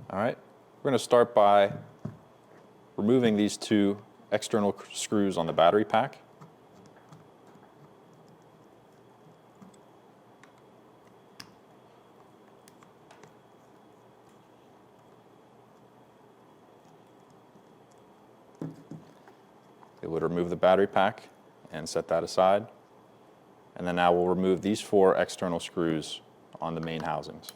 All right, we're going to start by removing these two external screws on the battery pack. It would remove the battery pack and set that aside. And then now we'll remove these four external screws on the main housings.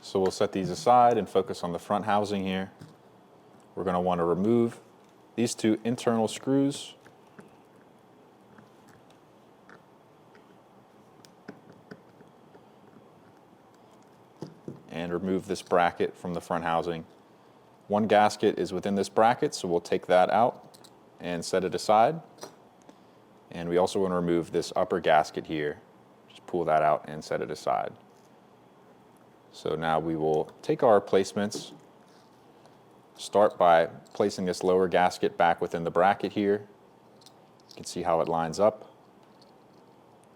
So we'll set these aside and focus on the front housing here. We're going to want to remove these two internal screws. And remove this bracket from the front housing. One gasket is within this bracket, so we'll take that out and set it aside. And we also want to remove this upper gasket here. Just pull that out and set it aside. So now we will take our placements, start by placing this lower gasket back within the bracket here. You can see how it lines up.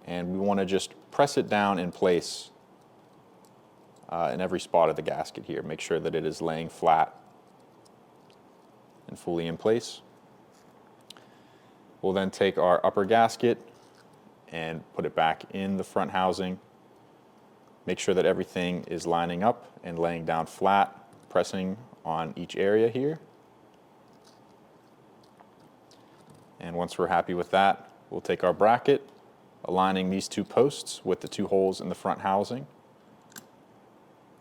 And we want to just press it down in place in every spot of the gasket here. Make sure that it is laying flat and fully in place. We'll then take our upper gasket and put it back in the front housing. Make sure that everything is lining up and laying down flat, pressing on each area here. And once we're happy with that, we'll take our bracket, aligning these two posts with the two holes in the front housing.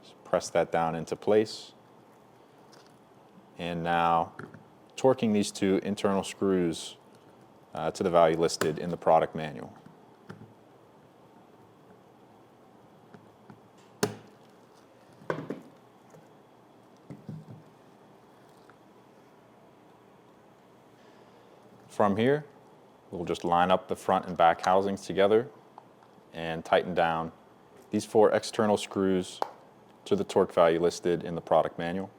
Just press that down into place. And now torquing these two internal screws to the value listed in the product manual. From here, we'll just line up the front and back housings together and tighten down these four external screws to the torque value listed in the product manual.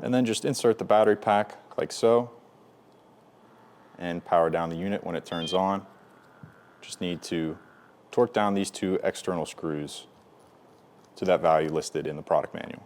And then just insert the battery pack like so and power down the unit when it turns on. Just need to torque down these two external screws to that value listed in the product manual.